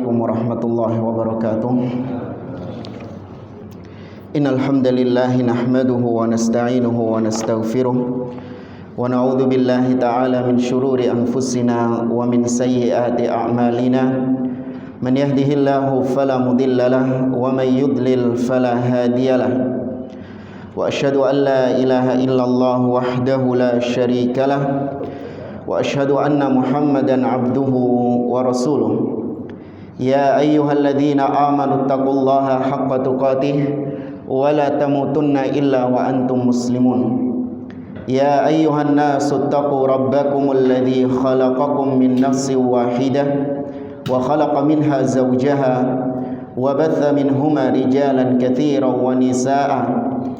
Assalamualaikum warahmatullahi wabarakatuh. Innal hamdalillah nahmaduhu wa nasta'inuhu wa nastaghfiruh wa na'udzu billahi ta'ala min shururi anfusina wa min sayyiati a'malina. Man yahdihillahu fala mudhillalah wa man yudlil fala hadiyalah. Wa asyhadu an la ilaha illallah wahdahu la syarikalah wa asyhadu anna Muhammadan abduhu wa rasuluh. Ya ayyuhalladzina amanu taqullaha haqqa tuqatih wa la tamutunna illa wa antum muslimun. Ya ayyuhan nasu taqu rabbakumul ladzi khalaqakum min nafsin wahidah wa khalaqa minha zawjaha wa batha minhuma rijalan katsiran wa nisaa'a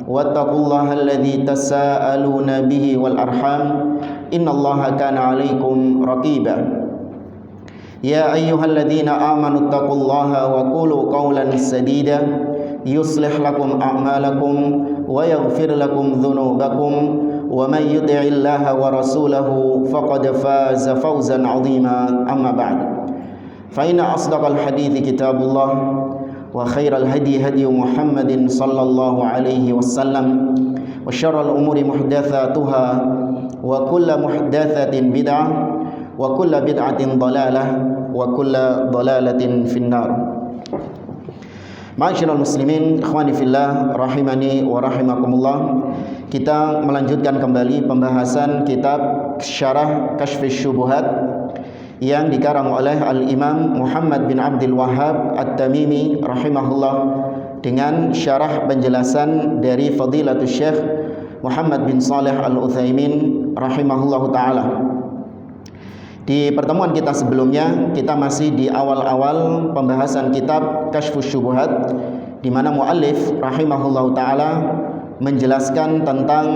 wattaqullaha alladzi tasaaluna bihi wal arham innallaha kana 'alaikum raqiba. Ya ayyuhalladzina amanu taqullaha wa qulu qawlan sadida yuslih lakum a'malakum wa yaghfir lakum dhunubakum wa man yuti'illaha wa rasulahu faqad faza fawzan 'azima. Amma ba'd. Fa inna asdaqal hadithi kitabullah wa khairal hadi hadi Muhammadin sallallahu alaihi wasallam wa syarral umuri muhdatsatuha wa kullu muhdatsatin bid'ah wa kullu bid'atin dhalalah wa kullu dhalalatin finnar. Ma'asyiral muslimin, ikhwani fillah, rahimani wa rahimakumullah. Kita melanjutkan kembali pembahasan kitab Syarah Kashfus Syubuhat yang dikarang oleh Al-Imam Muhammad bin Abdul Wahhab At-Tamimi rahimahullah dengan syarah penjelasan dari Fadilatul Syekh Muhammad bin Shalih Al-Utsaimin rahimahullahu taala. Di pertemuan kita sebelumnya kita masih di awal-awal pembahasan kitab Kashfus Syubuhat di mana muallif rahimahullahu taala menjelaskan tentang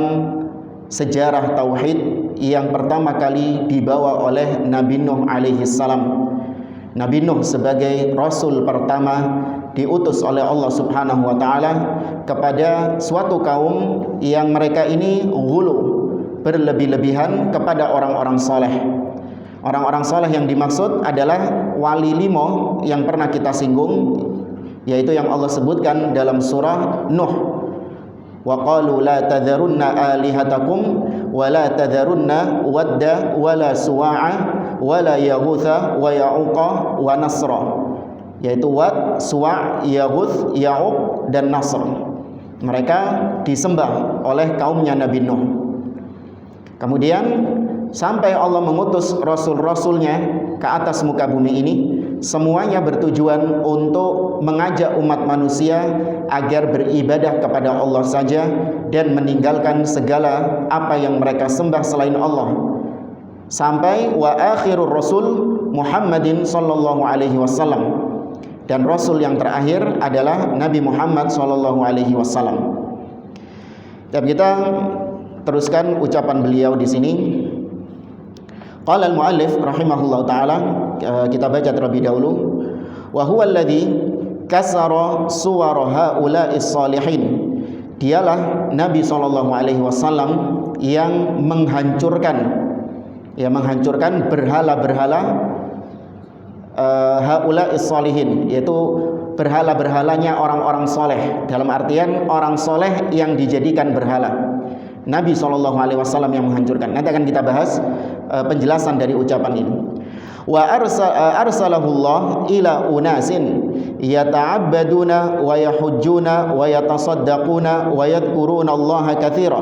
sejarah tauhid yang pertama kali dibawa oleh Nabi Nuh alaihi salam. Nabi Nuh sebagai rasul pertama diutus oleh Allah Subhanahu wa taala kepada suatu kaum yang mereka ini ghulu, berlebih-lebihan kepada orang-orang saleh. Orang-orang saleh yang dimaksud adalah wali limo yang pernah kita singgung, yaitu yang Allah sebutkan dalam surah Nuh. Wa qalu la tadharunna alihatakum wa la tadharunna wadda wa la suwa'a wa la yaghutha wa ya'uqa wa nasra, yaitu Wad, Suwa', Yaghuth, Ya'uq dan Nasr. Mereka disembah oleh kaumnya Nabi Nuh. Kemudian sampai Allah mengutus rasul-rasulnya ke atas muka bumi ini, semuanya bertujuan untuk mengajak umat manusia agar beribadah kepada Allah saja dan meninggalkan segala apa yang mereka sembah selain Allah. Sampai wa akhirur rasul Muhammadin sallallahu alaihi wasallam, dan rasul yang terakhir adalah Nabi Muhammad sallallahu alaihi wasallam. Dan kita teruskan ucapan beliau di sini. Qala al-muallif rahimahullahu taala, kita baca terlebih dahulu. Wa huwa alladhi kasara suwara haula'is salihin. Dialah Nabi sallallahu alaihi wasallam yang menghancurkan berhala-berhala haula'is salihin, yaitu berhala-berhalanya orang-orang soleh, dalam artian orang soleh yang dijadikan berhala. Nabi SAW yang menghancurkan. Nanti akan kita bahas penjelasan dari ucapan ini. Wa arsalahullah ila unasin yata'abbaduna wa yahujjuna wa yatasaddaquna wa yadhkuruna Allah katsira.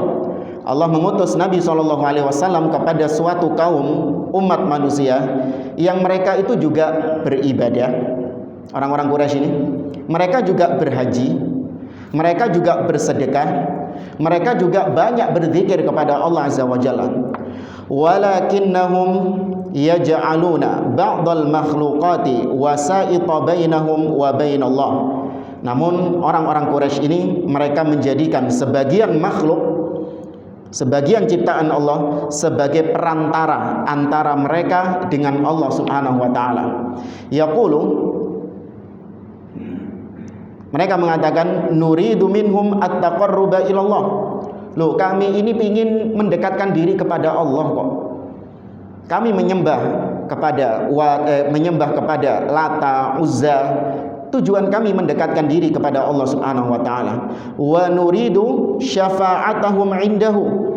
Allah mengutus Nabi SAW kepada suatu kaum umat manusia yang mereka itu juga beribadah. Orang-orang Quraisy ini, mereka juga berhaji, mereka juga bersedekah, mereka juga banyak berzikir kepada Allah Azza wa Jalla. Walakinnahum yaj'aluna ba'dal makhluqati wasa'ita bainahum wa bainallah. Namun orang-orang Quraisy ini mereka menjadikan sebagian makhluk, sebagian ciptaan Allah sebagai perantara antara mereka dengan Allah Subhanahu wa taala. Yaqulu, mereka mengatakan nuridu minhum at-taqarruba ilallah. Loh, kami ini ingin mendekatkan diri kepada Allah kok. Kami menyembah menyembah kepada Lata, Uzza. Tujuan kami mendekatkan diri kepada Allah Subhanahu wa taala. Wa nuridu syafa'atahum indahu.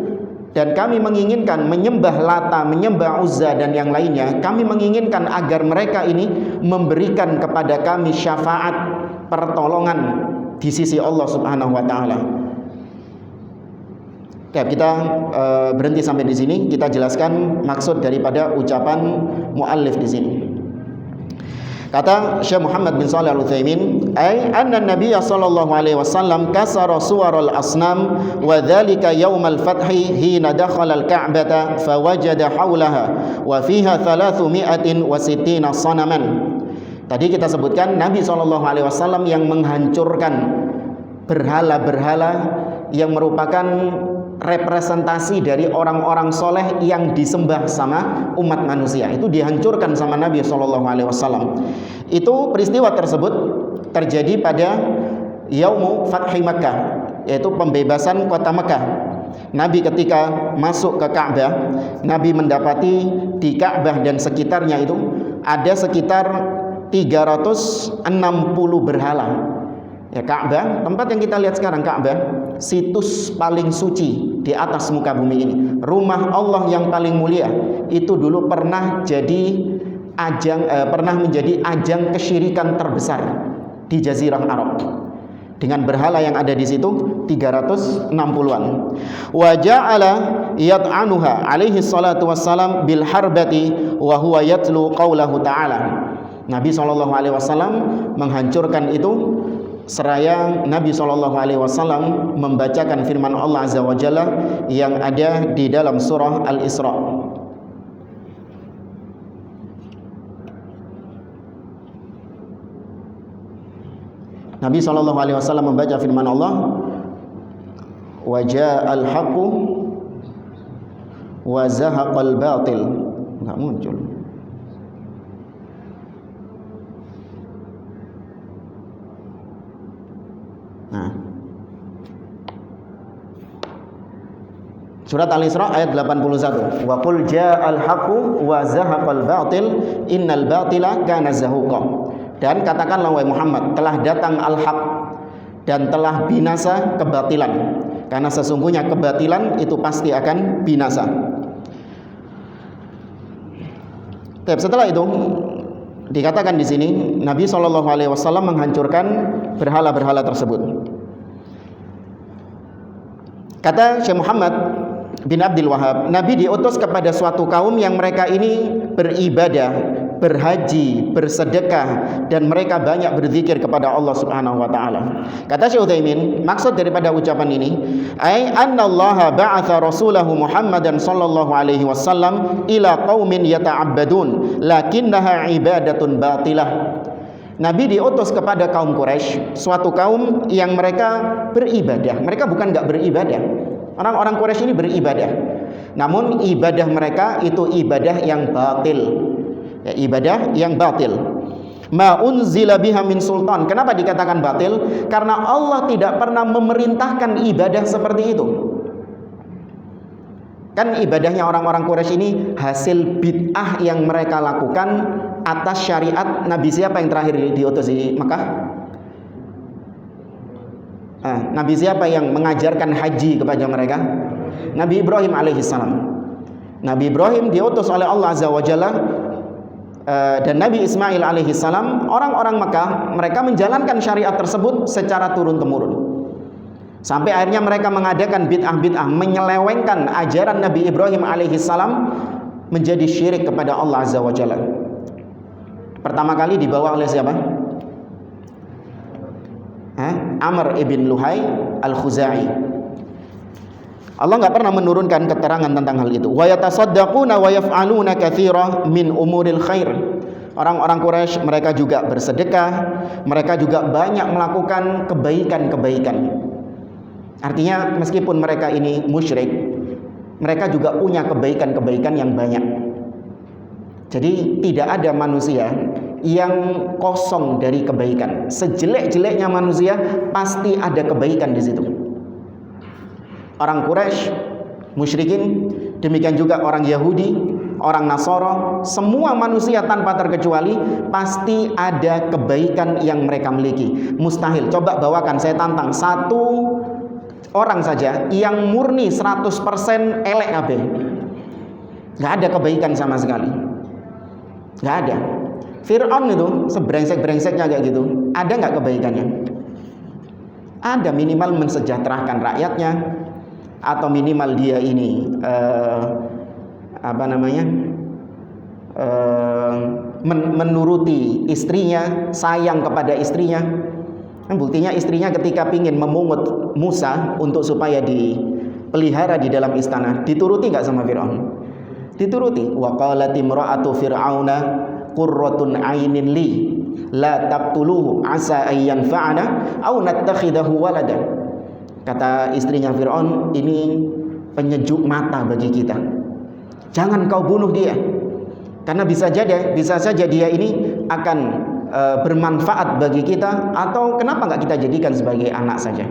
Dan kami menginginkan menyembah Lata, menyembah Uzza dan yang lainnya. Kami menginginkan agar mereka ini memberikan kepada kami syafaat, pertolongan di sisi Allah Subhanahu wa taala. Kita berhenti sampai di sini. Kita jelaskan maksud daripada ucapan muallif di sini. Kata Syekh Muhammad bin Shalih Al-Utsaimin, anna Nabiy sallallahu alaihi wasallam kasara suwaral asnam wa dzalika yaumal fathi hina dakhala al-Ka'bata fawajada haulaha wa fiha 360 sanaman. Tadi kita sebutkan Nabi sallallahu alaihi wasallam yang menghancurkan berhala-berhala yang merupakan representasi dari orang-orang soleh yang disembah sama umat manusia. Itu dihancurkan sama Nabi SAW. Itu peristiwa tersebut terjadi pada Yaumu Fathi Makkah, yaitu pembebasan kota Makkah. Nabi ketika masuk ke Ka'bah, Nabi mendapati di Ka'bah dan sekitarnya itu ada sekitar 360 berhala. Ya, Ka'bah, tempat yang kita lihat sekarang, Ka'bah, situs paling suci di atas muka bumi ini, rumah Allah yang paling mulia. Itu dulu pernah menjadi ajang kesyirikan terbesar di Jazirah Arab. Dengan berhala yang ada di situ 360-an. Wa ja'ala yad'anuha alaihi salatu wassalam bil harbati wa huwa yatlu qaulahu ta'ala. Nabi SAW menghancurkan itu seraya Nabi SAW membacakan firman Allah Azza wa Jalla yang ada di dalam surah Al-Isra. Nabi SAW membaca firman Allah, wa ja'al haqqu wa zahaqal batil. Enggak muncul. Nah, surat Al-Isra ayat 81. Wa qul ja'al haqqu wa zahaqal batil innal batila kana zahuqa. Dan katakanlah wahai Muhammad, telah datang al-haq dan telah binasa kebatilan. Karena sesungguhnya kebatilan itu pasti akan binasa. Setelah itu dikatakan di sini Nabi SAW menghancurkan berhala-berhala tersebut. Kata Syekh Muhammad bin Abdul Wahab, Nabi diutus kepada suatu kaum yang mereka ini beribadah, berhaji, bersedekah, dan mereka banyak berzikir kepada Allah Subhanahu wa taala. Kata Syekh Utsaimin, maksud daripada ucapan ini, ai annallaha ba'atha rasulahu Muhammadan sallallahu alaihi wasallam ila qaumin yata'abbadun lakinnaha ibadatun batilah. Nabi diutus kepada kaum Quraisy, suatu kaum yang mereka beribadah. Mereka bukan enggak beribadah. Orang-orang Quraisy ini beribadah. Namun ibadah mereka itu ibadah yang batil. Ya, ibadah yang batil. Ma unzila biha min sultan. Kenapa dikatakan batil? Karena Allah tidak pernah memerintahkan ibadah seperti itu. Kan ibadahnya orang-orang Quraisy ini hasil bid'ah yang mereka lakukan atas syariat Nabi siapa yang terakhir diutus di Mekah? Nabi siapa yang mengajarkan haji kepada mereka? Nabi Ibrahim alaihissalam. Nabi Ibrahim diutus oleh Allah Azza wa Jalla, dan Nabi Ismail alaihissalam. Orang-orang Mekah mereka menjalankan syariat tersebut secara turun-temurun. Sampai akhirnya mereka mengadakan bid'ah-bid'ah, menyelewengkan ajaran Nabi Ibrahim alaihissalam menjadi syirik kepada Allah Azza wa Jalla. Pertama kali dibawa oleh siapa? Amr ibn Luhai al-Khuzai. Allah enggak pernah menurunkan keterangan tentang hal itu. Wa yatasaddaquna wa yaf'aluna katsira min umuril khair. Orang-orang Quraisy mereka juga bersedekah, mereka juga banyak melakukan kebaikan-kebaikan. Artinya meskipun mereka ini musyrik, mereka juga punya kebaikan-kebaikan yang banyak. Jadi tidak ada manusia yang kosong dari kebaikan. Sejelek-jeleknya manusia pasti ada kebaikan di situ. Orang Quraisy, musyrikin, demikian juga orang Yahudi, orang Nasara, semua manusia tanpa terkecuali pasti ada kebaikan yang mereka miliki. Mustahil. Coba bawakan, saya tantang, satu orang saja yang murni 100% elek kabeh. Nggak ada kebaikan sama sekali. Nggak ada. Fir'aun itu sebrengsek-brengseknya kayak gitu, ada nggak kebaikannya? Ada, minimal mensejahterakan rakyatnya, atau minimal dia ini menuruti istrinya, sayang kepada istrinya. Buktinya istrinya ketika pingin memungut Musa untuk supaya dipelihara di dalam istana, dituruti nggak sama Fir'aun? Dituruti. Wa qalat imra'atu fir'auna qurratun 'ainin li la taqtuluhu asa ay yanfa'ana aw nattakhidahu walada. Kata istrinya Fir'aun, ini penyejuk mata bagi kita. Jangan kau bunuh dia. Karena bisa saja dia ini akan bermanfaat bagi kita, atau kenapa nggak kita jadikan sebagai anak saja.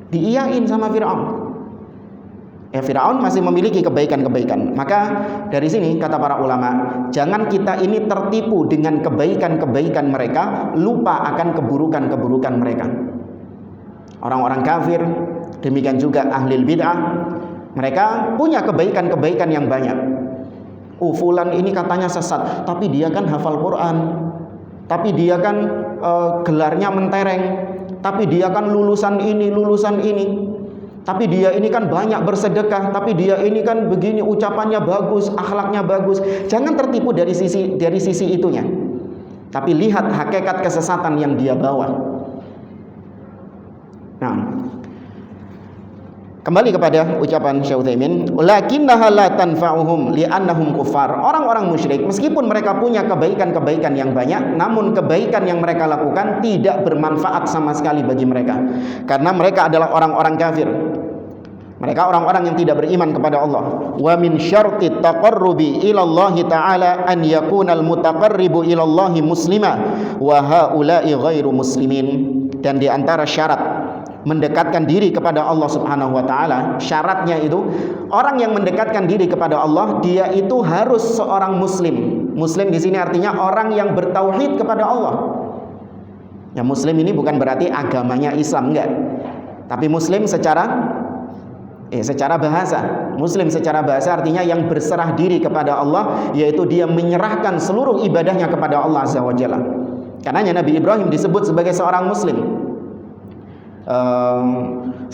Diiyain sama Fir'aun. Fir'aun masih memiliki kebaikan-kebaikan. Maka dari sini kata para ulama, jangan kita ini tertipu dengan kebaikan-kebaikan mereka, lupa akan keburukan-keburukan mereka. Orang-orang kafir, demikian juga ahli bid'ah, mereka punya kebaikan-kebaikan yang banyak. Fulan ini katanya sesat, tapi dia kan hafal Quran, tapi dia kan gelarnya mentereng, tapi dia kan lulusan ini, tapi dia ini kan banyak bersedekah, tapi dia ini kan begini, ucapannya bagus, akhlaknya bagus. Jangan tertipu dari sisi itunya, tapi lihat hakikat kesesatan yang dia bawa. Nah, kembali kepada ucapan Syekh Utsaimin, lakinnaha la tanfa'uhum li'annahum kuffar. Orang-orang musyrik meskipun mereka punya kebaikan-kebaikan yang banyak, namun kebaikan yang mereka lakukan tidak bermanfaat sama sekali bagi mereka, karena mereka adalah orang-orang kafir. Mereka orang-orang yang tidak beriman kepada Allah. Wa min syarti taqarrubi ila Allah Ta'ala an yakuna al-mutaqarribu ila Allah muslima wa haula'i ghairu muslimin. Dan di antara syarat mendekatkan diri kepada Allah Subhanahu wa taala, syaratnya itu orang yang mendekatkan diri kepada Allah, dia itu harus seorang muslim. Muslim di sini artinya orang yang bertauhid kepada Allah. Ya, muslim ini bukan berarti agamanya Islam, enggak. Tapi muslim secara bahasa. Muslim secara bahasa artinya yang berserah diri kepada Allah, yaitu dia menyerahkan seluruh ibadahnya kepada Allah Azza wa Jalla. Karenanya Nabi Ibrahim disebut sebagai seorang muslim.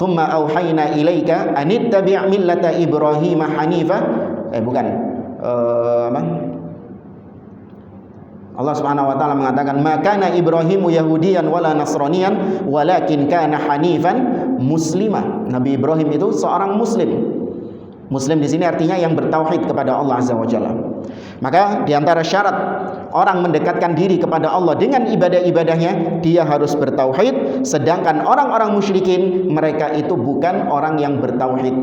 Thumma auhayna ilaika anittabi' millata Ibrahim hanifa. Allah Subhanahu wa taala mengatakan, "Makana Ibrahimu Yahudiyan wala Nasraniyan walakin kana hanifan muslima." Nabi Ibrahim itu seorang muslim. Muslim di sini artinya yang bertauhid kepada Allah Azza wa Jalla. Maka di antara syarat orang mendekatkan diri kepada Allah dengan ibadah-ibadahnya, dia harus bertauhid, sedangkan orang-orang musyrikin mereka itu bukan orang yang bertauhid.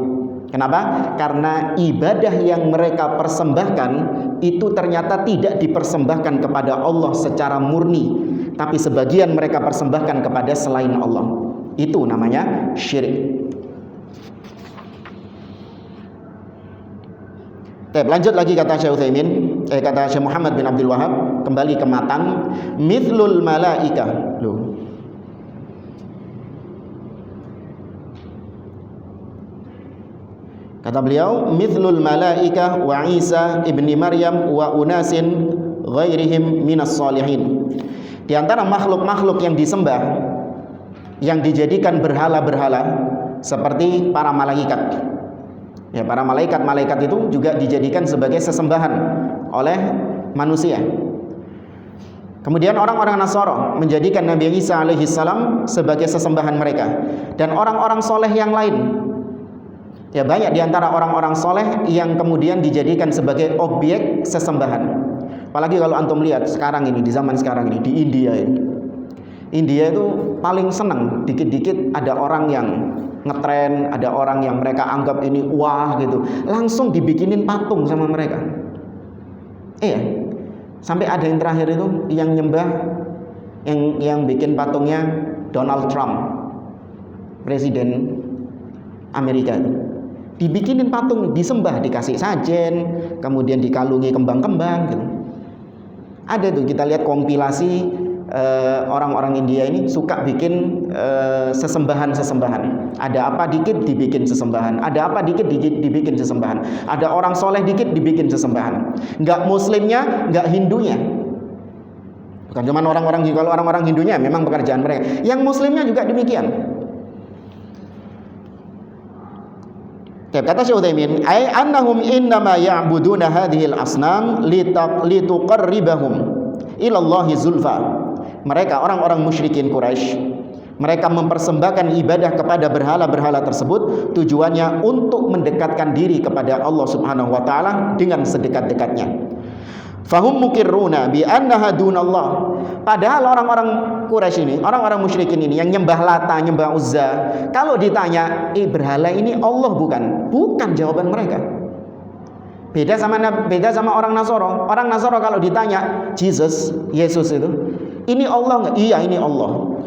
Kenapa? Karena ibadah yang mereka persembahkan itu ternyata tidak dipersembahkan kepada Allah secara murni, tapi sebagian mereka persembahkan kepada selain Allah. Itu namanya syirik. Lanjut lagi kata Syekh Utsaimin, kata Syekh Muhammad bin Abdul Wahab, kembali ke matan, mithlul malaika. Kata beliau, mithlul malaika wa Isa ibni Maryam wa unasin ghairihim minas salihin. Di antara makhluk-makhluk yang disembah, yang dijadikan berhala-berhala, seperti para malaikat. Ya, para malaikat itu juga dijadikan sebagai sesembahan oleh manusia. Kemudian orang-orang Nasara menjadikan Nabi Isa alaihi salam sebagai sesembahan mereka, dan orang-orang soleh yang lain. Ya, banyak di antara orang-orang soleh yang kemudian dijadikan sebagai objek sesembahan. Apalagi kalau antum lihat sekarang ini, di zaman sekarang ini, di India ini. India itu paling senang dikit-dikit ada orang yang ngetren, ada orang yang mereka anggap ini wah gitu, langsung dibikinin patung sama mereka. Sampai ada yang terakhir itu yang nyembah, yang bikin patungnya Donald Trump, presiden Amerika itu. Dibikinin patung, disembah, dikasih sajen, kemudian dikalungi kembang-kembang gitu. Ada tuh, kita lihat kompilasi orang-orang India ini suka bikin sesembahan-sesembahan. Ada apa dikit dibikin sesembahan, ada apa dikit dibikin sesembahan, ada orang soleh dikit dibikin sesembahan. Nggak muslimnya, nggak Hindunya. Bukan cuma orang-orang, kalau orang-orang Hindunya memang pekerjaan mereka, yang muslimnya juga demikian. Kata Syekh Utsaimin, ay annahum innama ya'buduna hadhil asnam lituqarribahum ila Allahi zulfa. Mereka orang-orang musyrikin Quraisy, mereka mempersembahkan ibadah kepada berhala-berhala tersebut tujuannya untuk mendekatkan diri kepada Allah Subhanahu wa taala dengan sedekat-dekatnya. Fahum mukirruna bi annaha dunallah. Padahal orang-orang Quraisy ini, orang-orang musyrikin ini yang nyembah Lata, nyembah Uzza, kalau ditanya, berhala ini Allah bukan? Bukan jawaban mereka. Beda sama orang Nasoro. Orang Nasoro kalau ditanya, Yesus itu, ini Allah enggak? Iya, ini Allah.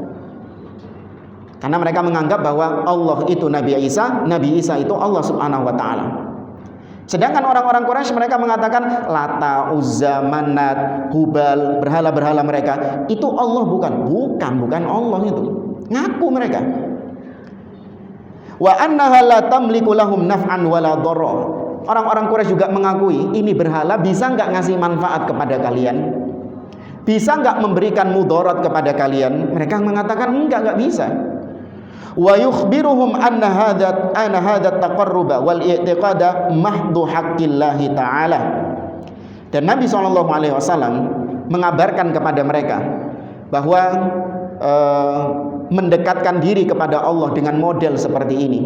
Karena mereka menganggap bahwa Allah itu Nabi Isa itu Allah Subhanahu wa taala. Sedangkan orang-orang Quraisy mereka mengatakan Lata, Uzza, Manat, Hubal, berhala-berhala mereka itu Allah bukan Allah itu. Ngaku mereka. Wa annaha la tamliku lahum naf'an wala dharra. Orang-orang Quraisy juga mengakui ini berhala bisa enggak ngasih manfaat kepada kalian? Bisa enggak memberikan mudarat kepada kalian? Mereka mengatakan enggak bisa. Wa yukhbiruhum anna hadha taqarruba wal i'tiqada mahdhu haqqillahi ta'ala. Dan Nabi SAW mengabarkan kepada mereka bahwa mendekatkan diri kepada Allah dengan model seperti ini,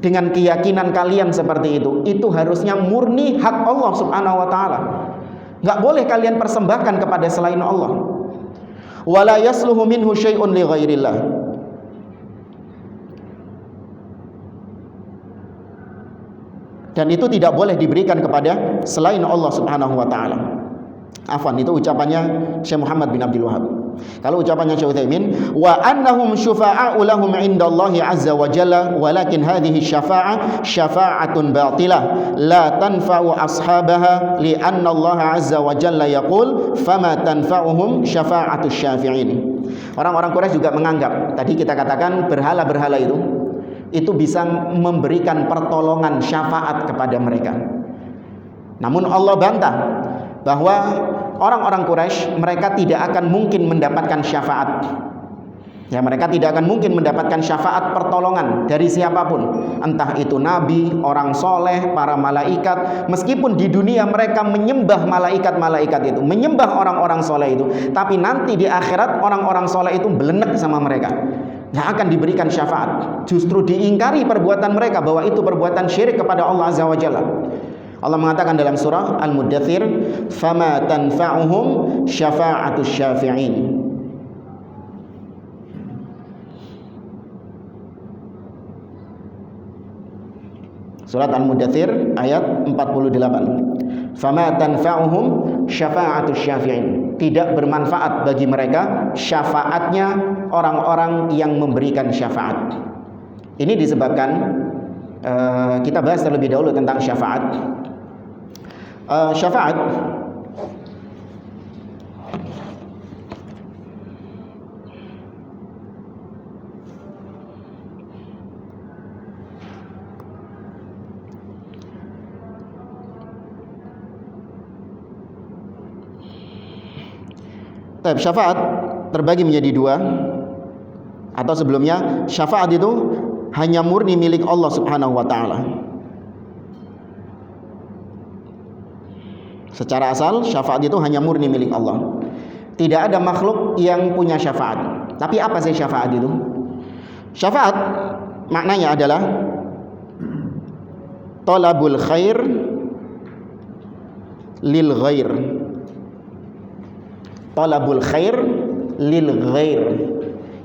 dengan keyakinan kalian seperti itu harusnya murni hak Allah Subhanahu wa taala. Enggak boleh kalian persembahkan kepada selain Allah. Wala yasluhu minhu syai'un li ghairillah. Dan itu tidak boleh diberikan kepada selain Allah Subhanahu wa taala. Afwan, itu ucapannya Syekh Muhammad bin Abdul Wahab. Kalau ucapannya Syekh Utsaimin, wa annahum syufa'a'u lahum 'indallahi 'azza wa jalla, walakin hadhihi syafa'ah syafa'atun batilah la tanfa'u ashabaha li anna Allah 'azza wa jalla yaqul fama tanfa'uhum syafa'atus syafi'in. Orang-orang Quraisy juga menganggap, tadi kita katakan berhala-berhala itu bisa memberikan pertolongan syafaat kepada mereka. Namun Allah bantah bahwa orang-orang Quraisy mereka tidak akan mungkin mendapatkan syafaat. Ya, mereka tidak akan mungkin mendapatkan syafaat pertolongan dari siapapun, entah itu nabi, orang soleh, para malaikat. Meskipun di dunia mereka menyembah malaikat-malaikat itu, menyembah orang-orang soleh itu, tapi nanti di akhirat orang-orang soleh itu belenek sama mereka, nggak akan diberikan syafaat. Justru diingkari perbuatan mereka bahwa itu perbuatan syirik kepada Allah Azza wa Jalla. Allah mengatakan dalam surah Al-Muddathir, "Fama tanfa'uhum syafa'atus syafi'in." Surat Al-Muddathir ayat 48. Fama tanfa'uhum syafa'atus syafi'in. Tidak bermanfaat bagi mereka syafaatnya orang-orang yang memberikan syafaat. Ini disebabkan kita bahas terlebih dahulu tentang syafaat. Syafaat syafaat terbagi menjadi dua, atau sebelumnya syafaat itu hanya murni milik Allah Subhanahu wa taala. Secara asal syafaat itu hanya murni milik Allah. Tidak ada makhluk yang punya syafaat. Tapi apa sih syafaat itu? Syafaat maknanya adalah talabul khair lil ghair. Talabul khair lil ghair,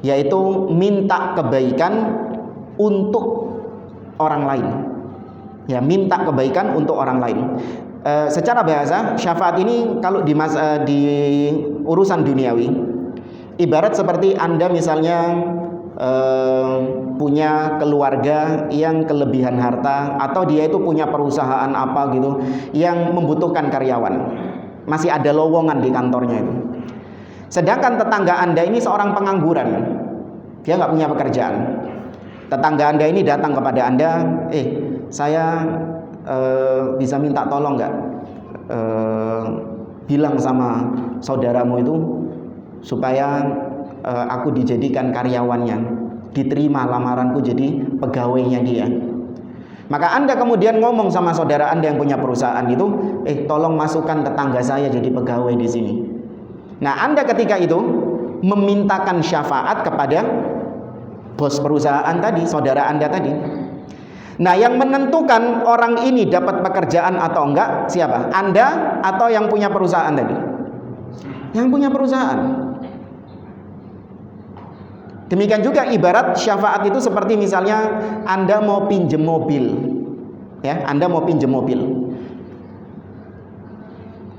yaitu minta kebaikan untuk orang lain. Ya, minta kebaikan untuk orang lain. Secara bahasa, syafaat ini kalau di urusan duniawi, ibarat seperti Anda misalnya punya keluarga yang kelebihan harta, atau dia itu punya perusahaan apa gitu yang membutuhkan karyawan, masih ada lowongan di kantornya itu. Sedangkan tetangga Anda ini seorang pengangguran, dia nggak punya pekerjaan. Tetangga Anda ini datang kepada Anda, saya bisa minta tolong nggak, bilang sama saudaramu itu supaya aku dijadikan karyawannya, diterima lamaranku jadi pegawainya dia. Maka Anda kemudian ngomong sama saudara Anda yang punya perusahaan itu, tolong masukkan tetangga saya jadi pegawai di sini. Nah, Anda ketika itu memintakan syafaat kepada bos perusahaan tadi, saudara Anda tadi. Nah, yang menentukan orang ini dapat pekerjaan atau enggak siapa? Anda atau yang punya perusahaan tadi? Yang punya perusahaan. Demikian juga ibarat syafaat itu seperti misalnya Anda mau pinjem mobil, ya, Anda mau pinjem mobil.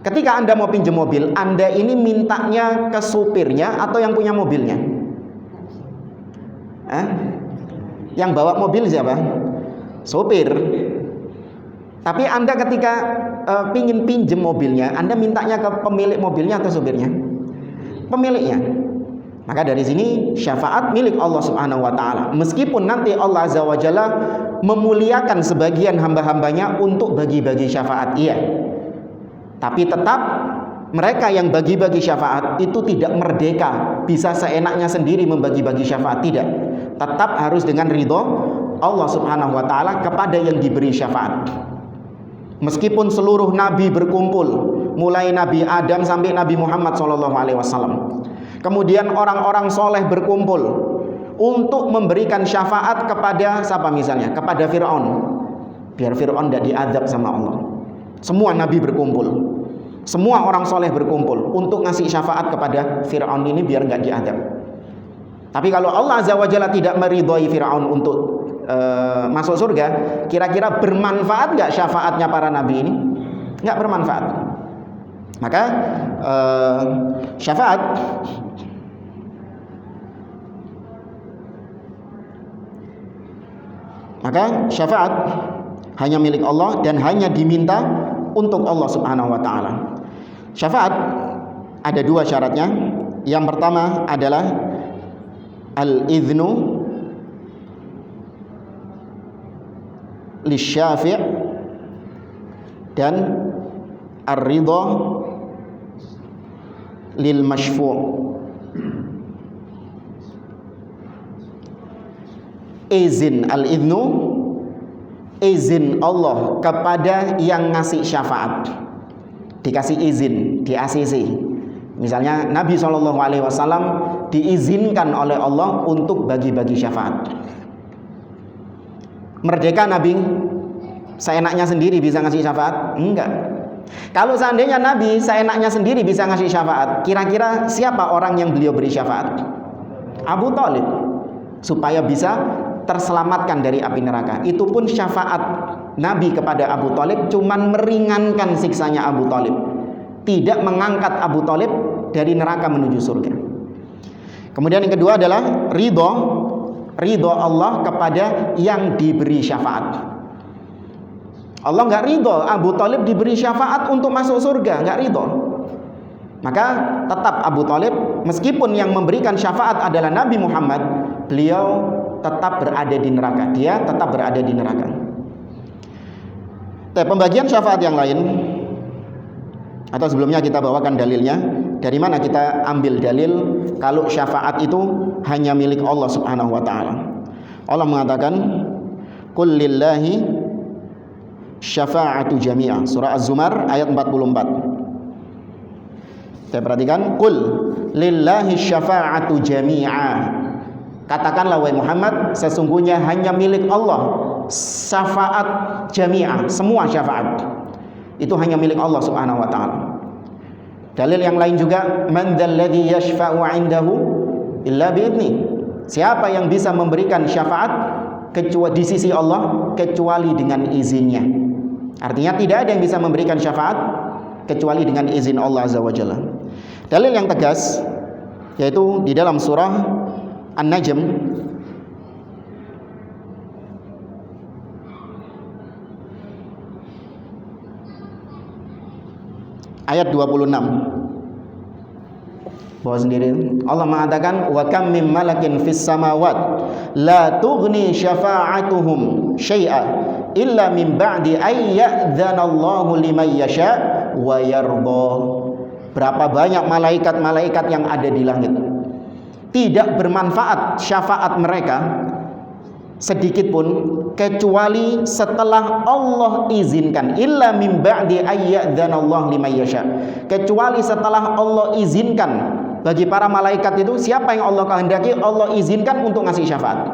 Ketika Anda mau pinjem mobil, Anda ini mintanya ke supirnya atau yang punya mobilnya? Yang bawa mobil siapa? Supir. Tapi Anda ketika pingin pinjem mobilnya, Anda mintanya ke pemilik mobilnya atau supirnya? Pemiliknya. Maka dari sini syafaat milik Allah Subhanahu wa taala. Meskipun nanti Allah Azza wa Jalla memuliakan sebagian hamba-hambanya untuk bagi-bagi syafaat, iya. Tapi tetap mereka yang bagi-bagi syafaat itu tidak merdeka, bisa seenaknya sendiri membagi-bagi syafaat, tidak. Tetap harus dengan ridho Allah Subhanahu wa taala kepada yang diberi syafaat. Meskipun seluruh nabi berkumpul, mulai Nabi Adam sampai Nabi Muhammad SAW. Kemudian orang-orang soleh berkumpul untuk memberikan syafaat kepada siapa misalnya? Kepada Fir'aun, biar Fir'aun tidak diazab sama Allah. Semua nabi berkumpul, semua orang soleh berkumpul untuk ngasih syafaat kepada Fir'aun ini biar nggak diazab. Tapi kalau Allah Azza wa Jalla tidak meridhoi Fir'aun untuk masuk surga, kira-kira bermanfaat nggak syafaatnya para nabi ini? Nggak bermanfaat. Maka syafaat hanya milik Allah dan hanya diminta untuk Allah Subhanahu wa taala. Syafaat ada dua syaratnya. Yang pertama adalah al-idhnu lisyafi' dan ar-ridha lil masyfu'. Izin, al-idhnu, izin Allah kepada yang ngasih syafaat, dikasih izin, di ACC. Misalnya Nabi SAW diizinkan oleh Allah untuk bagi-bagi syafaat. Merdeka Nabi seenaknya sendiri bisa ngasih syafaat? Enggak. Kalau seandainya Nabi seenaknya sendiri bisa ngasih syafaat, kira-kira siapa orang yang beliau beri syafaat? Abu Thalib, supaya bisa terselamatkan dari api neraka. Itu pun syafaat Nabi kepada Abu Thalib cuman meringankan siksanya Abu Thalib, tidak mengangkat Abu Thalib dari neraka menuju surga. Kemudian yang kedua adalah ridho Allah kepada yang diberi syafaat. Allah nggak ridho Abu Thalib diberi syafaat untuk masuk surga, nggak ridho. Maka tetap Abu Thalib, meskipun yang memberikan syafaat adalah Nabi Muhammad, beliau tetap berada di neraka. Dia tetap berada di neraka. Pembagian syafaat yang lain, atau sebelumnya kita bawakan dalilnya. Dari mana kita ambil dalil kalau syafaat itu hanya milik Allah Subhanahu wa taala? Allah mengatakan, "Qul lillahi syafa'atu jami'a." Surah Az-Zumar ayat 44. Kita perhatikan, "Qul lillahi syafa'atu jami'a." Katakanlah wahai Muhammad, sesungguhnya hanya milik Allah syafaat jami'ah, semua syafaat itu hanya milik Allah Subhanahu wa taala. Dalil yang lain juga, man dzalladzi yashfa'u 'indahu illa bi'idzni. Siapa yang bisa memberikan syafaat kecuali di sisi Allah kecuali dengan izinnya. Artinya tidak ada yang bisa memberikan syafaat kecuali dengan izin Allah Azza wa Jalla. Dalil yang tegas yaitu di dalam surah An-Najm ayat 26. Bawa sendiri. Allah mengatakan wa kam mim malakin fis samawat la tughni syafa'atuhum syai'a illa min ba'di ay ya'dzanallahu liman yasha' wa yarda. Berapa banyak malaikat-malaikat yang ada di langit, tidak bermanfaat syafaat mereka sedikit pun kecuali setelah Allah izinkan. Illa min ba'di ay ya'dzanallahu liman yasha', kecuali setelah Allah izinkan. Bagi para malaikat itu, siapa yang Allah kehendaki, Allah izinkan untuk ngasih syafaat.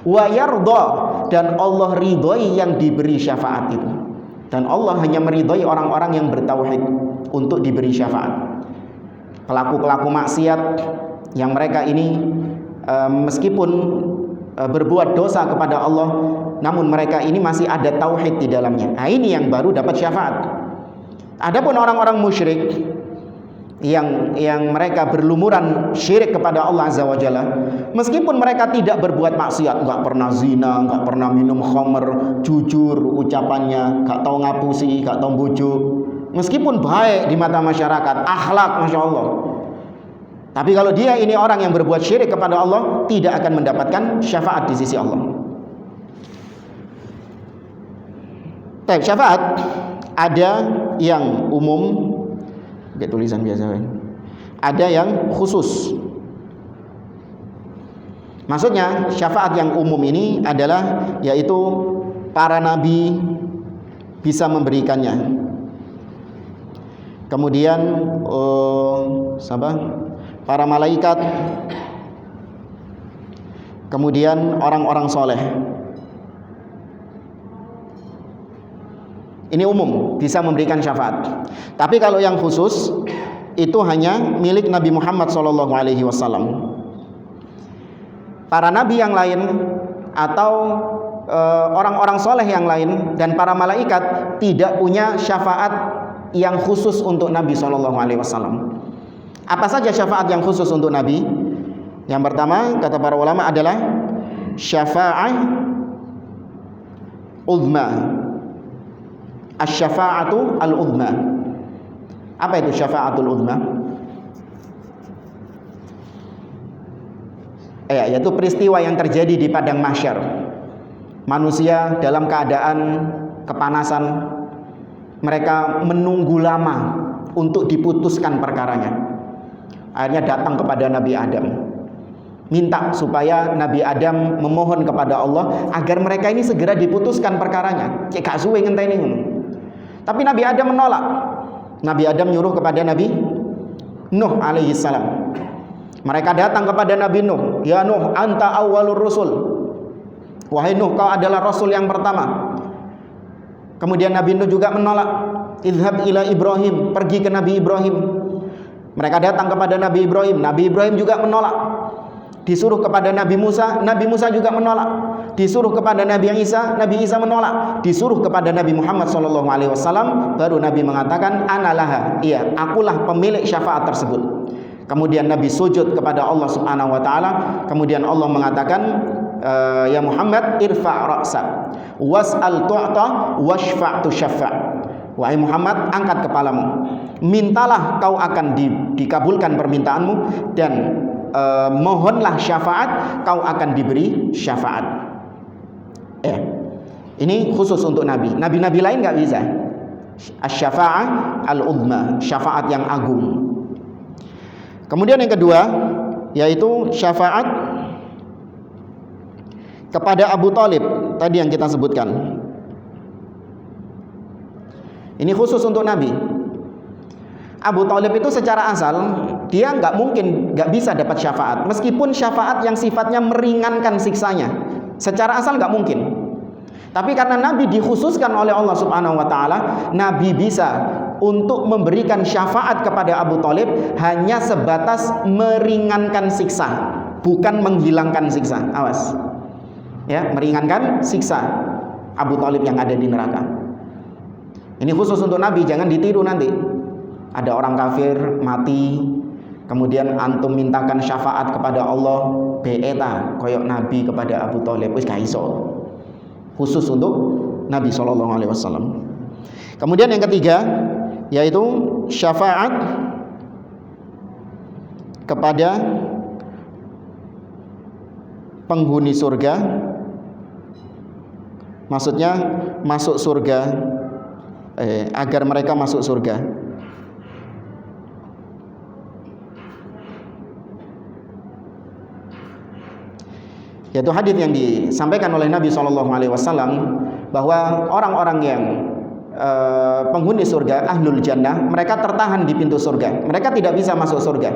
Wa yarda, dan Allah ridhoi yang diberi syafaat itu. Dan Allah hanya meridhoi orang-orang yang bertauhid untuk diberi syafaat. Pelaku-pelaku maksiat yang mereka ini meskipun berbuat dosa kepada Allah, namun mereka ini masih ada tauhid di dalamnya. Nah, ini yang baru dapat syafaat. Adapun orang-orang musyrik yang mereka berlumuran syirik kepada Allah Azza wa Jalla, meskipun mereka tidak berbuat maksiat, nggak pernah zina, nggak pernah minum khamr, jujur ucapannya, nggak tahu ngapusi, nggak tahu bujuk, meskipun baik di mata masyarakat, akhlak masya Allah, tapi kalau dia ini orang yang berbuat syirik kepada Allah, tidak akan mendapatkan syafaat di sisi Allah. Baik, syafaat ada yang umum, kayak tulisan biasa kan. Ada yang khusus. Maksudnya syafaat yang umum ini adalah yaitu para nabi bisa memberikannya. Kemudian para malaikat, kemudian orang-orang soleh. Ini umum bisa memberikan syafaat. Tapi kalau yang khusus itu hanya milik Nabi Muhammad SAW. Para nabi yang lain atau orang-orang soleh yang lain dan para malaikat tidak punya syafaat yang khusus untuk Nabi SAW. Apa saja syafaat yang khusus untuk Nabi? Yang pertama, kata para ulama, adalah syafa'ah uzma. Asy-syafa'atu al-uzma. Apa itu syafa'atul uzma? Yaitu peristiwa yang terjadi di padang mahsyar. Manusia dalam keadaan kepanasan, mereka menunggu lama untuk diputuskan perkaranya. Akhirnya datang kepada Nabi Adam, minta supaya Nabi Adam memohon kepada Allah agar mereka ini segera diputuskan perkaranya. Cek gak suwe ngenteni. Tapi Nabi Adam menolak. Nabi Adam nyuruh kepada Nabi Nuh alaihi salam. Mereka datang kepada Nabi Nuh, "Ya Nuh, anta awwalur rusul." Wahai Nuh, kau adalah rasul yang pertama. Kemudian Nabi Nuh juga menolak. "Idhhab ila Ibrahim." Pergi ke Nabi Ibrahim. Mereka datang kepada Nabi Ibrahim. Nabi Ibrahim juga menolak. Disuruh kepada Nabi Musa juga menolak. Disuruh kepada Nabi Isa menolak. Disuruh kepada Nabi Muhammad SAW, baru Nabi mengatakan, "Analaha." Iya, akulah pemilik syafaat tersebut. Kemudian Nabi sujud kepada Allah Subhanahu wa taala. Kemudian Allah mengatakan, "Ya Muhammad, irfa' ra'sak was'al tu'ta washfa' tusyaffa'." Wahai Muhammad, angkat kepalamu, mintalah kau akan dikabulkan permintaanmu, dan mohonlah syafaat, kau akan diberi syafaat. Ini khusus untuk Nabi. Nabi-nabi lain nggak bisa. Asy-syafa'ah al-uzma, syafaat yang agung. Kemudian yang kedua, yaitu syafaat kepada Abu Thalib, tadi yang kita sebutkan. Ini khusus untuk Nabi. Abu Thalib itu secara asal dia nggak bisa dapat syafaat, meskipun syafaat yang sifatnya meringankan siksanya. Secara asal nggak mungkin. Tapi karena Nabi dikhususkan oleh Allah Subhanahu wa taala, Nabi bisa untuk memberikan syafaat kepada Abu Thalib hanya sebatas meringankan siksa, bukan menghilangkan siksa. Awas. Ya, meringankan siksa Abu Thalib yang ada di neraka. Ini khusus untuk Nabi, jangan ditiru nanti. Ada orang kafir mati, kemudian antum mintakan syafaat kepada Allah, beeta koyok Nabi kepada Abu Thalib, wis gak iso. Khusus untuk Nabi SAW. Kemudian yang ketiga, yaitu syafaat kepada penghuni surga, maksudnya masuk surga, agar mereka masuk surga. Yaitu hadis yang disampaikan oleh Nabi SAW bahwa orang-orang yang penghuni surga, ahlul jannah, mereka tertahan di pintu surga. Mereka tidak bisa masuk surga.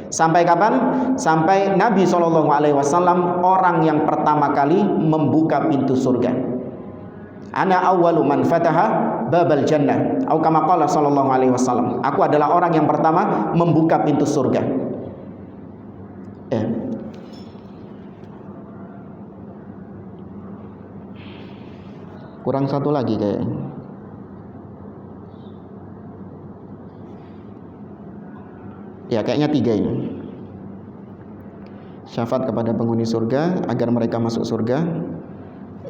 Sampai kapan? Sampai Nabi SAW orang yang pertama kali membuka pintu surga. Ana awwalu man fataha babal jannah. Atau kama qala sallallahu alaihi wasallam. Aku adalah orang yang pertama membuka pintu surga. Kurang satu lagi kayaknya. Ya, kayaknya 3 ini. Syafaat kepada penghuni surga agar mereka masuk surga.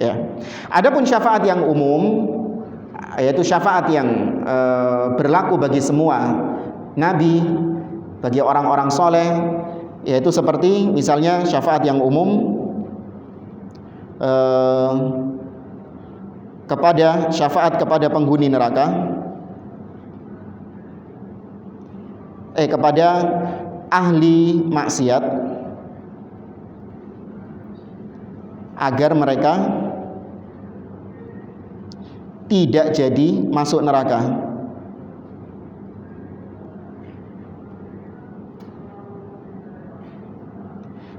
Ya. Adapun syafaat yang umum, yaitu syafaat yang berlaku bagi semua nabi, bagi orang-orang soleh, yaitu seperti misalnya syafaat yang umum kepada syafaat kepada penghuni neraka, kepada ahli maksiat agar mereka tidak jadi masuk neraka.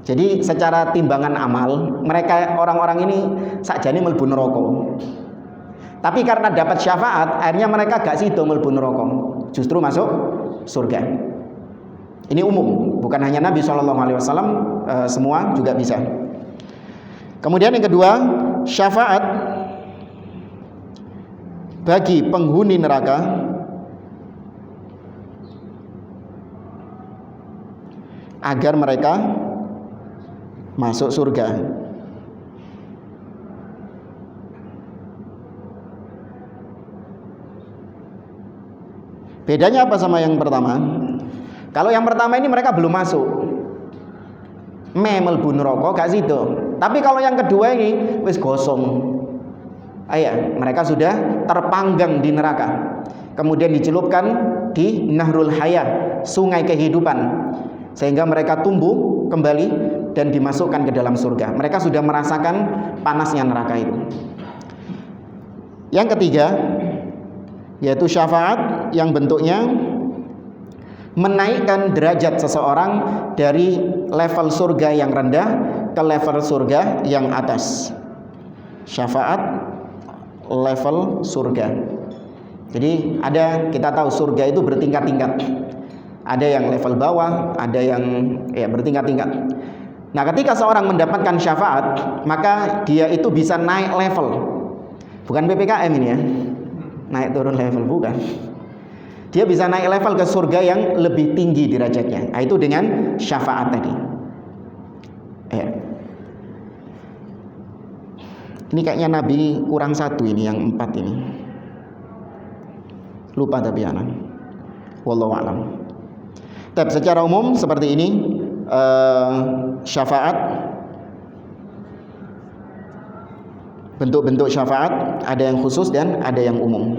Jadi secara timbangan amal, mereka orang-orang ini sakjane mlebu neraka. Tapi karena dapat syafaat, akhirnya mereka gak sido mlebu neraka, justru masuk surga. Ini umum, bukan hanya Nabi SAW, semua juga bisa. Kemudian yang kedua, syafaat bagi penghuni neraka agar mereka masuk surga. Bedanya apa sama yang pertama? Kalau yang pertama ini mereka belum masuk, mlebu neraka gak sido. Tapi kalau yang kedua ini wis gosong. Mereka sudah terpanggang di neraka. Kemudian dicelupkan di Nahrul Hayah, sungai kehidupan, sehingga mereka tumbuh kembali dan dimasukkan ke dalam surga. Mereka sudah merasakan panasnya neraka itu. Yang ketiga, yaitu syafaat yang bentuknya menaikkan derajat seseorang dari level surga yang rendah ke level surga yang atas. Syafaat level surga. Jadi kita tahu surga itu bertingkat-tingkat. Ada yang level bawah, ada yang bertingkat-tingkat. Nah, ketika seorang mendapatkan syafaat, maka dia itu bisa naik level. Bukan PPKM ini ya. Naik turun level, bukan. Dia bisa naik level ke surga yang lebih tinggi derajatnya. Nah, itu dengan syafaat tadi. Ini kayaknya Nabi kurang satu ini, yang 4 ini. Lupa tapi anak. Wallahu a'lam. Tapi secara umum seperti ini, syafaat, bentuk-bentuk syafaat ada yang khusus dan ada yang umum.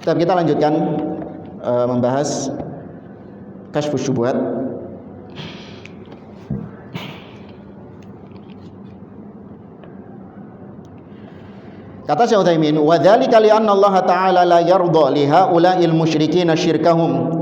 Tapi kita lanjutkan membahas Kasyfus Syubhat. Kata Syekh Utsaimin, wa dzalika li anna Allah Ta'ala la yardha li haula'il musyrikin syirkahum.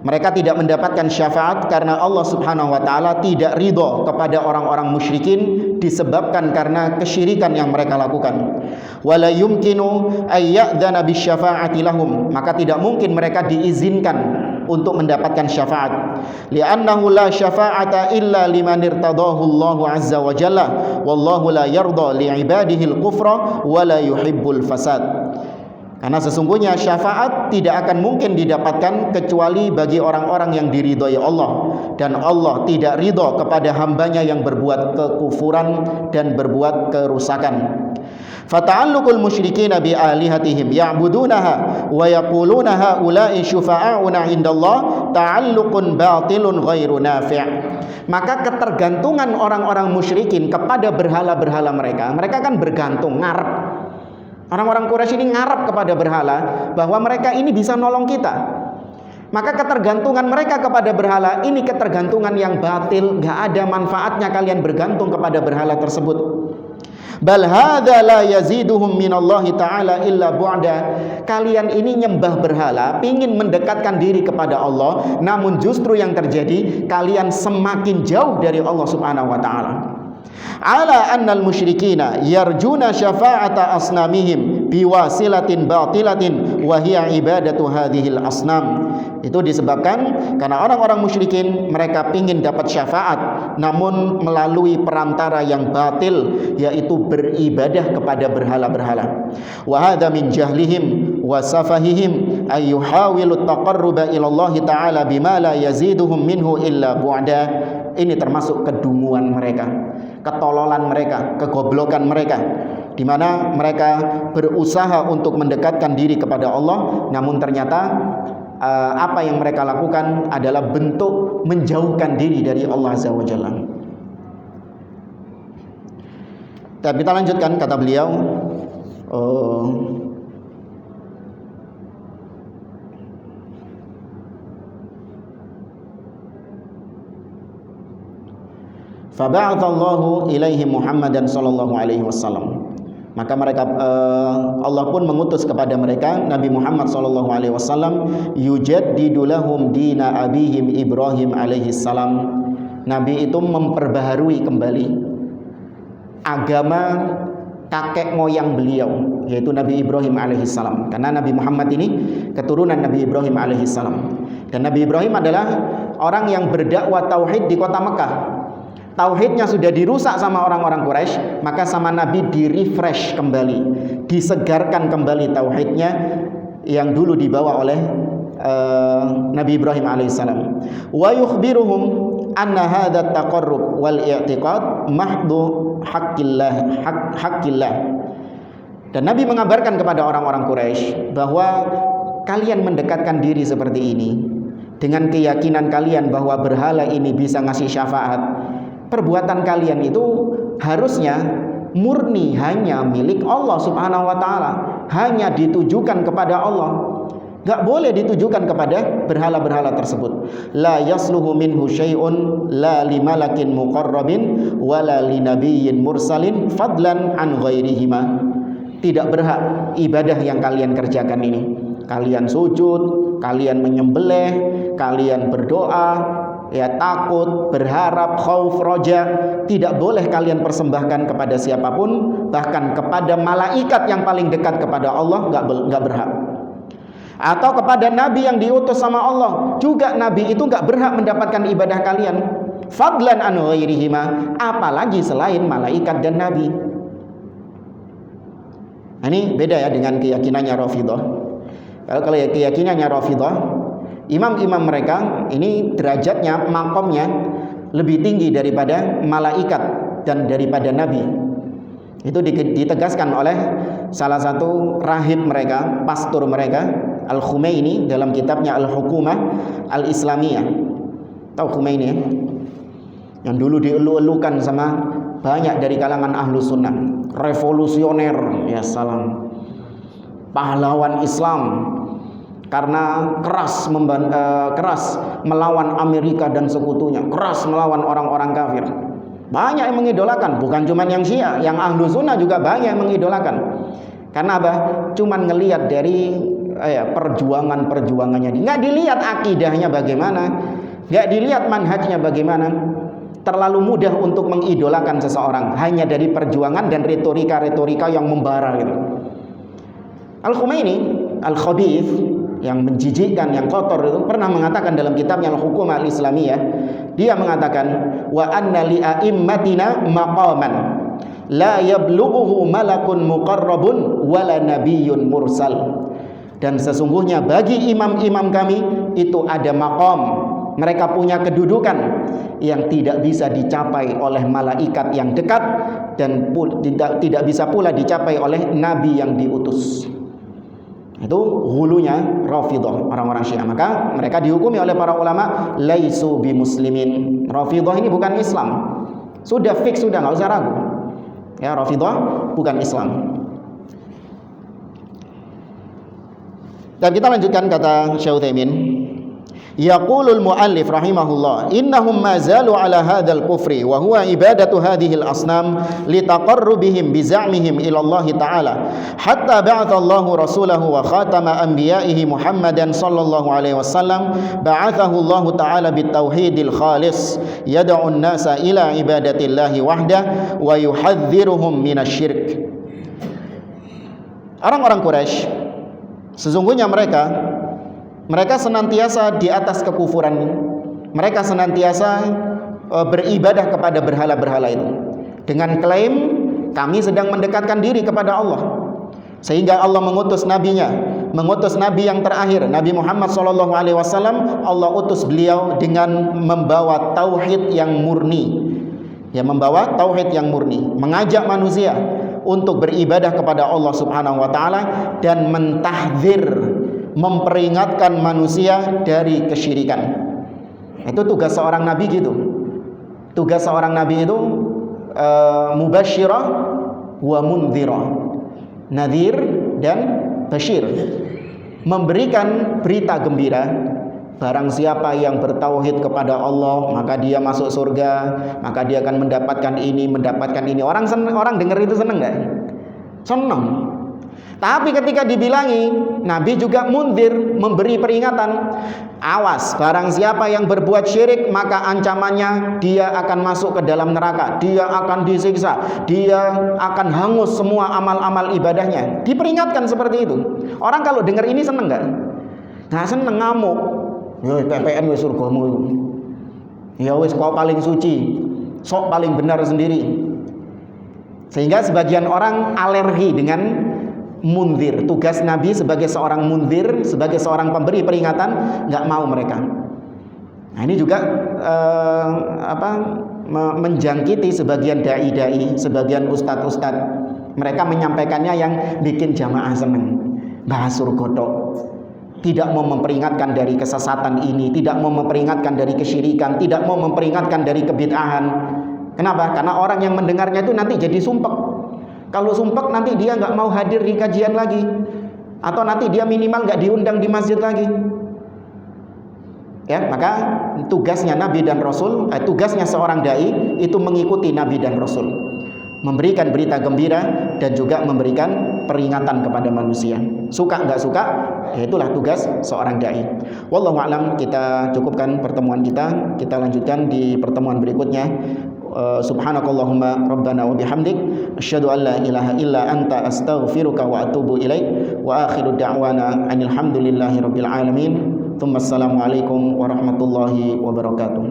Mereka tidak mendapatkan syafaat karena Allah Subhanahu wa taala tidak ridha kepada orang-orang musyrikin disebabkan karena kesyirikan yang mereka lakukan. Wala yumkinu ay ya'dzana bisyafa'ati lahum. Maka tidak mungkin mereka diizinkan untuk mendapatkan syafaat. Li'annahu la syafa'ata illa liman irtadahu Allah azza wa jalla. Wallahu la yarda li'ibadihi al-kufra wa la yuhibbul fasad. Karena sesungguhnya syafaat tidak akan mungkin didapatkan kecuali bagi orang-orang yang diridhoi Allah, dan Allah tidak ridho kepada hambanya yang berbuat kekufuran dan berbuat kerusakan. Fata'alluqul musyrikina bi alihatihim ya'budunaha wa yaquluna haula'i syufa'auna indallah ta'alluqun batilun ghairu nafi'. Maka ketergantungan orang-orang musyrikin kepada berhala-berhala mereka, mereka kan bergantung, ngarep. Orang-orang Quraisy ini ngarep kepada berhala bahwa mereka ini bisa nolong kita. Maka ketergantungan mereka kepada berhala ini ketergantungan yang batil, gak ada manfaatnya kalian bergantung kepada berhala tersebut. Bal hadza la yaziduhum minallahi ta'ala illa bu'da. Kalian ini nyembah berhala, pingin mendekatkan diri kepada Allah, namun justru yang terjadi kalian semakin jauh dari Allah Subhanahu wa taala. Ala annal musyrikina yarjuna syafa'ata asnamihim biwasilatin batilatin wa hiya ibadatu hadhil asnam. Itu disebabkan karena orang-orang musyrikin mereka ingin dapat syafaat namun melalui perantara yang batil, yaitu beribadah kepada berhala-berhala. Wa hadza min jahlihim wa safahihim ay yuhawilu taqarruba ila Allah taala bima la yaziduhum minhu illa bu'da. Ini termasuk kedunguan mereka, ketololan mereka, kegoblokan mereka, di mana mereka berusaha untuk mendekatkan diri kepada Allah, namun ternyata apa yang mereka lakukan adalah bentuk menjauhkan diri dari Allah Azza wa Jalla. Tapi kita lanjutkan, kata beliau, Faba'athallahu ilaihi Muhammadan sallallahu alaihi wasallam. Maka mereka Allah pun mengutus kepada mereka Nabi Muhammad sallallahu alaihi wasallam, yujaddidu lahum dina abihim Ibrahim alaihi salam. Nabi itu memperbaharui kembali agama kakek moyang beliau, yaitu Nabi Ibrahim alaihi salam. Karena Nabi Muhammad ini keturunan Nabi Ibrahim alaihi salam. Dan Nabi Ibrahim adalah orang yang berdakwah tauhid di kota Mekah. Tauhidnya sudah dirusak sama orang-orang Quraisy, maka sama Nabi di-refresh kembali, disegarkan kembali tauhidnya yang dulu dibawa oleh Nabi Ibrahim alaihissalam. Wa yukhbiruhum anna hadha taqarrub wal i'tiqad mahdhu haqqillah. Dan Nabi mengabarkan kepada orang-orang Quraisy bahwa kalian mendekatkan diri seperti ini dengan keyakinan kalian bahwa berhala ini bisa ngasih syafaat. Perbuatan kalian itu harusnya murni hanya milik Allah Subhanahu wa taala, hanya ditujukan kepada Allah. Gak boleh ditujukan kepada berhala-berhala tersebut. La yasluhu minhu syai'un la limalakin muqarrabin wala linabiyyin mursalin fadlan an ghairihima. Tidak berhak ibadah yang kalian kerjakan ini. Kalian sujud, kalian menyembelih, kalian berdoa, ya takut, berharap, khauf, roja, tidak boleh kalian persembahkan kepada siapapun, bahkan kepada malaikat yang paling dekat kepada Allah nggak berhak. Atau kepada nabi yang diutus sama Allah, juga nabi itu nggak berhak mendapatkan ibadah kalian. Fadlan an ghairihima, apalagi selain malaikat dan nabi. Nah, ini beda ya dengan keyakinannya Rafidhah. Kalau keyakinannya Rafidhah, imam-imam mereka ini derajatnya, makomnya lebih tinggi daripada malaikat dan daripada nabi. Itu ditegaskan oleh salah satu rahib mereka, pastor mereka, Al-Khumaini, dalam kitabnya Al-Hukumah Al-Islamiyah. Tahu Khumaini ya? Yang dulu dielu-elukan sama banyak dari kalangan ahlu sunnah, revolusioner, ya salam, pahlawan Islam, karena keras melawan Amerika dan sekutunya, keras melawan orang-orang kafir. Banyak yang mengidolakan, bukan cuma yang Syiah, yang ahlu sunnah juga banyak yang mengidolakan. Karena apa? Cuman ngelihat dari perjuangannya, nggak dilihat akidahnya bagaimana, nggak dilihat manhajnya bagaimana. Terlalu mudah untuk mengidolakan seseorang hanya dari perjuangan dan retorika-retorika yang membara gitu. Al-Khumaini, Al-Khabith, yang menjijikkan, yang kotor itu pernah mengatakan dalam kitabnya Al-Hukumah Al-Islamiyah, dia mengatakan wa anna li a'immatina maqaman la yablughuhu malakun muqarrabun wala nabiyyun mursal. Dan sesungguhnya bagi imam-imam kami itu ada maqam, Mereka punya kedudukan yang tidak bisa dicapai oleh malaikat yang dekat dan tidak bisa pula dicapai oleh nabi yang diutus. Itu hulunya Rafidhah, orang-orang Syiah. Maka mereka dihukumi oleh para ulama laisu bimuslimin. Rafidhah ini bukan Islam. Sudah fix, sudah enggak usah ragu. Ya, Rafidhah bukan Islam. Dan kita lanjutkan kata Syekh Utsaimin. Yaqulul muallif rahimahullah innahum ma zalu ala hadzal kufri wa huwa ibadatu hadhil asnam litaqarrubihim bi za'mihim ila Allah ta'ala hatta ba'atha Allahu rasulahu wa khatama anbiya'ihi Muhammadan sallallahu alaihi wasallam ba'athahu Allah ta'ala bit tauhidil khalis yad'u an-nasa ila ibadatillahi wahdah wa yuhadziruhum minasyirk. Orang-orang Quraisy sesungguhnya mereka senantiasa di atas kekufuran. Mereka senantiasa beribadah kepada berhala-berhala itu dengan klaim kami sedang mendekatkan diri kepada Allah. Sehingga Allah mengutus nabinya, mengutus nabi yang terakhir, Nabi Muhammad SAW. Allah utus beliau dengan membawa tauhid yang murni. Ya, membawa tauhid yang murni, mengajak manusia untuk beribadah kepada Allah Subhanahu wa taala dan mentahdzir, memperingatkan manusia dari kesyirikan. Itu tugas seorang nabi gitu. Tugas seorang nabi itu mubasyirah wa mundhirah, nadhir dan basyir, memberikan berita gembira. Barang siapa yang bertauhid kepada Allah, maka dia masuk surga, maka dia akan mendapatkan ini, mendapatkan ini. Orang dengar itu senang enggak? Senang. Tapi ketika dibilangi, Nabi juga mundir, memberi peringatan. Awas, barang siapa yang berbuat syirik, maka ancamannya dia akan masuk ke dalam neraka, dia akan disiksa, dia akan hangus semua amal-amal ibadahnya. Diperingatkan seperti itu. Orang kalau dengar ini seneng nggak? Nah, seneng, ngamuk. Ya PPN wis surgamu itu. Ya wis kau paling suci, sok paling benar sendiri. Sehingga sebagian orang alergi dengan munzir. Tugas Nabi sebagai seorang munzir, sebagai seorang pemberi peringatan, nggak mau mereka. Nah, ini juga menjangkiti sebagian dai-dai, sebagian ustadz-ustadz. Mereka menyampaikannya yang bikin jamaah seneng. Bahas surga tok. Tidak mau memperingatkan dari kesesatan ini, tidak mau memperingatkan dari kesyirikan, tidak mau memperingatkan dari kebid'ahan. Kenapa? Karena orang yang mendengarnya itu nanti jadi sumpek. Kalau sumpek nanti dia nggak mau hadir di kajian lagi, atau nanti dia minimal nggak diundang di masjid lagi. Ya, maka tugasnya Nabi dan Rasul, tugasnya seorang dai itu mengikuti Nabi dan Rasul, memberikan berita gembira dan juga memberikan peringatan kepada manusia. Suka nggak suka, ya itulah tugas seorang dai. Wallahu a'lam. Kita cukupkan pertemuan kita. Kita lanjutkan di pertemuan berikutnya. Subhanakallahumma rabbana wa bihamdik asyhadu an la ilaha illa anta astaghfiruka wa atubu ilaik wa akhiru da'wana anil hamdulillahi rabbil alamin. Assalamualaikum warahmatullahi wabarakatuh.